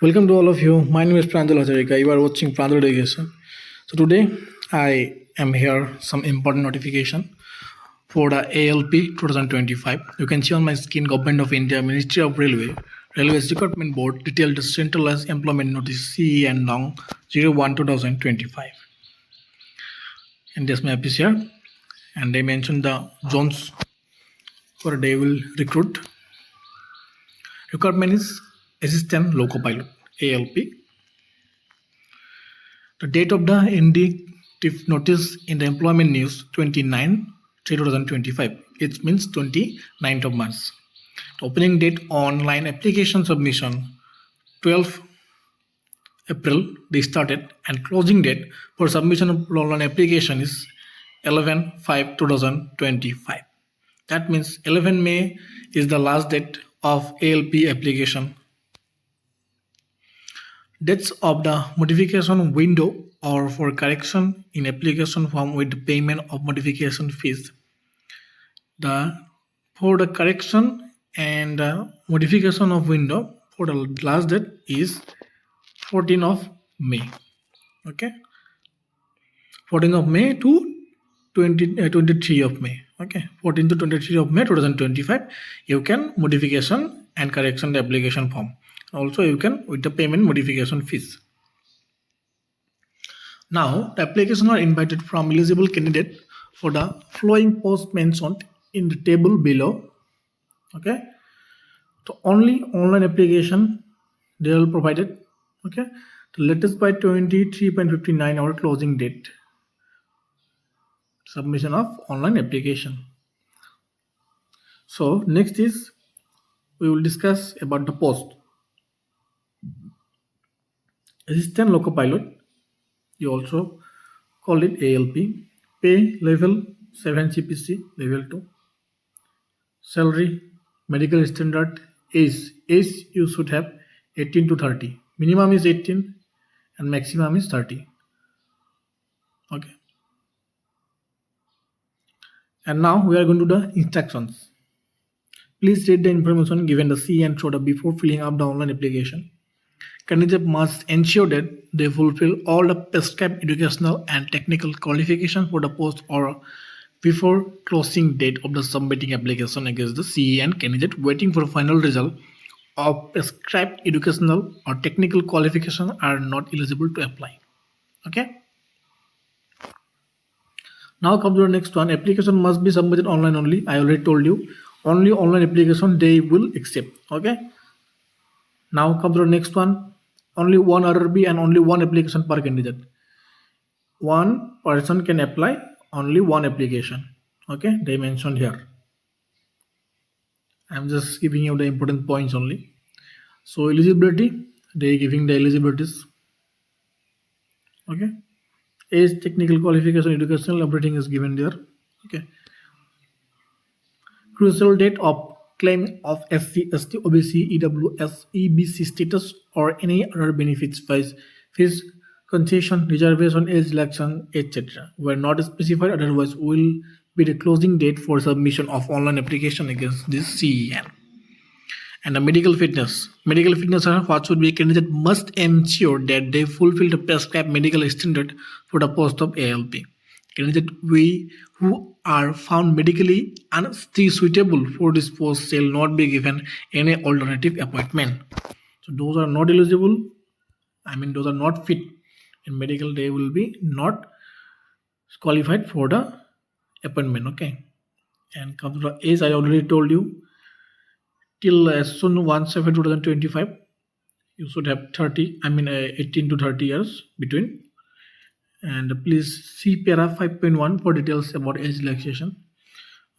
Welcome to all of you. My name is Pranjal Acharika. You are watching Pranjal Education. So today I am here some important notification for the ALP 2025. You can see on my screen Government of India, Ministry of Railways Recruitment Board detailed centralized employment notice CE and Nong 01/2025. And this map is here. And they mentioned the zones where they will recruit. Requirement is Assistant Loco Pilot, ALP. The date of the indicative notice in the employment news 29/3/2025. It means 29th of March. The opening date online application submission 12 April they started, and closing date for submission of online application is 11/5/2025. That means 11 May is the last date of ALP application. Dates of the modification window or for correction in application form with payment of modification fees. For the correction and modification of window for the last date is 14th of May. Okay, 14th of May to 23 of May. Okay, 14 to 23 of May 2025. You can modification and correction the application form. Also, you can with the payment modification fees. Now, the applications are invited from eligible candidate for the following post mentioned in the table below. Okay, so only online application they will provided. Okay, the latest by 23.59 hour closing date. Submission of online application. So next is we will discuss about the post. Assistant Loco Pilot, you also call it ALP. Pay level 7 CPC, level 2. Salary, medical standard, age you should have 18 to 30. Minimum is 18 and maximum is 30. Okay. And now we are going to the instructions. Please read the information given the C and shoulder before filling up the online application. Candidate must ensure that they fulfill all the prescribed educational and technical qualifications for the post or before closing date of the submitting application against the CE, and candidate waiting for final result of prescribed educational or technical qualification are not eligible to apply. Okay. Now come to the next one. Application must be submitted online only. I already told you. Only online application they will accept. Okay. Now come to the next one. Only one RRB and only one application per candidate. One person can apply only one application. Okay, they mentioned here. I'm just giving you the important points only. So eligibility, they giving the eligibilities. Okay, age, technical qualification, educational, everything is given there. Okay, crucial date of claim of SC, ST, OBC, EWS, EBC status or any other benefits, fees, concession, reservation, age election, etc. were not specified, otherwise will be the closing date for submission of online application against this CEN. And the medical fitness. Medical fitness, what should be, candidate must ensure that they fulfill the prescribed medical standard for the post of ALP. Candidate who are found medically unsuitable for this post shall not be given any alternative appointment. So those are not eligible. Those are not fit in medical. They will be not qualified for the appointment. Okay. And come to the age, I already told you. Till as soon 1/7/2025, you should have 18 to 30 years between. And please see para 5.1 for details about age relaxation.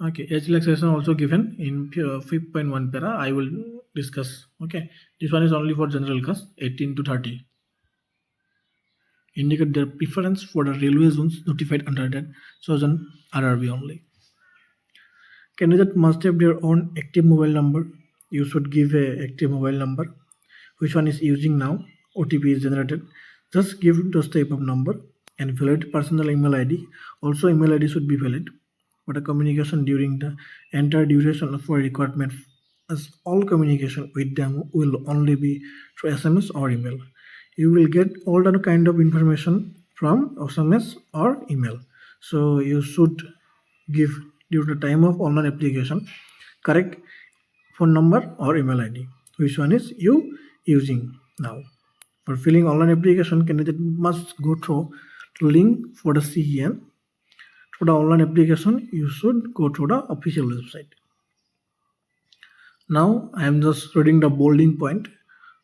Okay, age relaxation also given in 5.1 para. I will discuss. Okay, this one is only for general class 18 to 30. Indicate their preference for the railway zones notified under that chosen RRB only. Candidate must have their own active mobile number. You should give a active mobile number. Which one is using now? OTP is generated. Just give those type of number. And valid personal email ID. Also, email ID should be valid for the communication during the entire duration for requirement as all communication with them will only be through SMS or email. You will get all that kind of information from SMS or email. So you should give during the time of online application correct phone number or email ID. Which one is you using now? For filling online application, candidate must go through link for the CEN. For the online application, you should go to the official website. Now I am just reading the bolding point.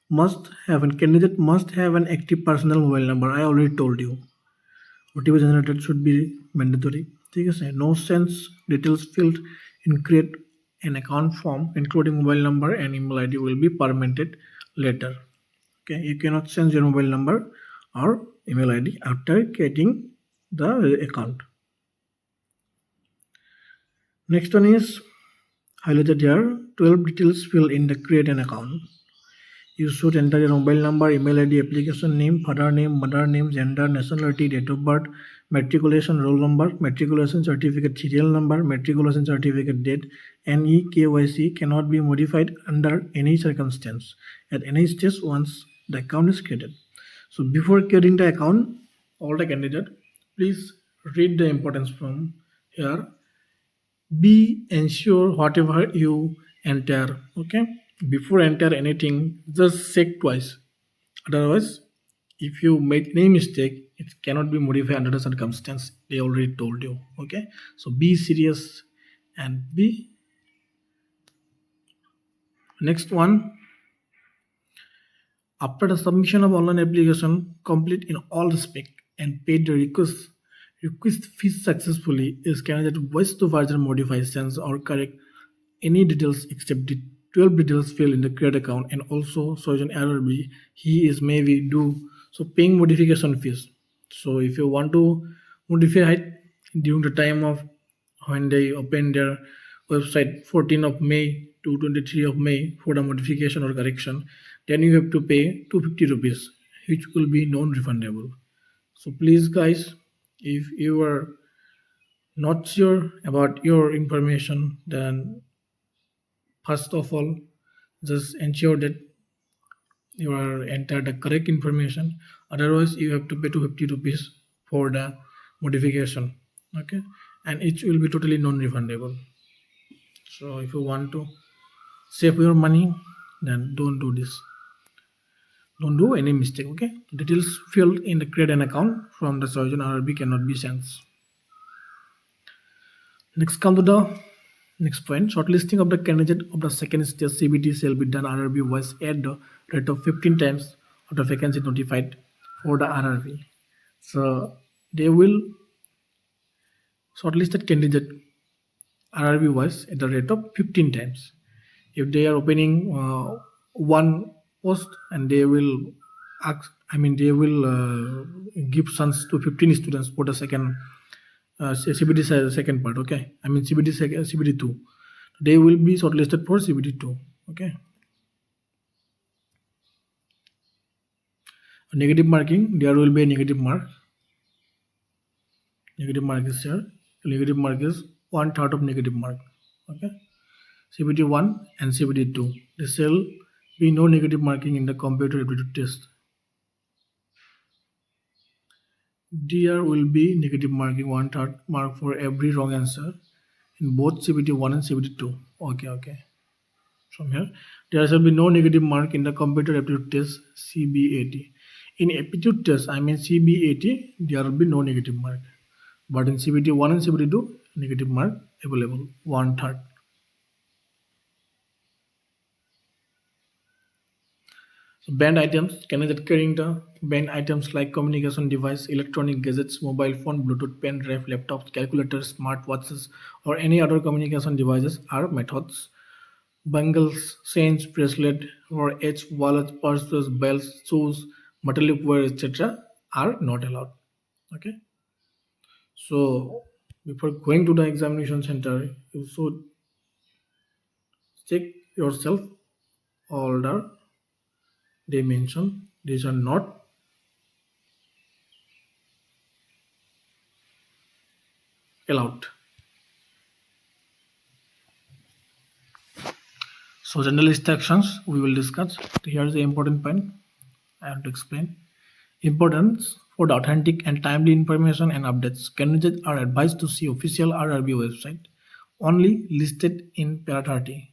Must have an candidate must have an active personal mobile number. I already told you. OTP generated should be mandatory. ठीक है sir. No sense details filled in create an account form including mobile number and email ID will be permitted later. Okay, you cannot change your mobile number or email ID after creating the account. Next one is highlighted here. 12 details fill in the create an account. You should enter your mobile number, email ID, application name, father name, mother name, gender, nationality, date of birth, matriculation roll number, matriculation certificate serial number, matriculation certificate date. Any KYC cannot be modified under any circumstance at any stage once the account is created. So before creating the account, all the candidate, please read the importance from here. Be ensure whatever you enter, okay, before enter anything just check twice, otherwise if you make any mistake it cannot be modified under the circumstance they already told you. Okay, so be serious and be next one. After the submission of online application complete in all respect and paid the request fees successfully, is candidate wish to further modify, sense or correct any details except the 12 details fill in the create account and also shows an RRB, he is maybe due so paying modification fees. So if you want to modify it during the time of when they open their website 14th of May to 23 of May for the modification or correction, then you have to pay 250 rupees, which will be non-refundable. So please guys, if you are not sure about your information, then first of all, just ensure that you are entered the correct information. Otherwise, you have to pay 250 rupees for the modification. Okay, and it will be totally non-refundable. So if you want to save your money, then don't do this. Don't do any mistake. Okay, details filled in the create an account from the surgeon RRB cannot be sent. Next, come to the next point. Shortlisting of the candidate of the second stage CBT shall be done RRB was at the rate of 15 times of the vacancy notified for the RRB. So they will shortlisted candidate RRB was at the rate of 15 times. If they are opening one post and they will ask, I mean they will give chance to 15 students for the second CBD second part. Okay, I mean CBD 2. They will be shortlisted for CBD 2. Okay. Negative marking, there will be a negative mark. Negative mark is here. Negative mark is 1/3 of negative mark. Okay. CBD 1 and CBD 2. There shall be no negative marking in the computer aptitude test. There will be negative marking 1/3 mark for every wrong answer in both CBT 1 and CBT 2. Okay. From here, there shall be no negative mark in the computer aptitude test CBAT. In aptitude test, I mean CBAT, there will be no negative mark. But in CBT 1 and CBT 2, negative mark available 1/3. So banned items, candidate carrying the banned items like communication device, electronic gadgets, mobile phone, Bluetooth, pen drive, laptops, calculators, smart watches, or any other communication devices are methods. Bangles, chains, bracelet, or edge, wallets, purses, belts, shoes, metallic wear, etc. are not allowed. Okay. So before going to the examination center, you should check yourself all the dimension. These are not allowed. So generalist actions we will discuss. Here's the important point I have to explain. Importance for the authentic and timely information and updates. Candidates are advised to see official RRB website only listed in para 30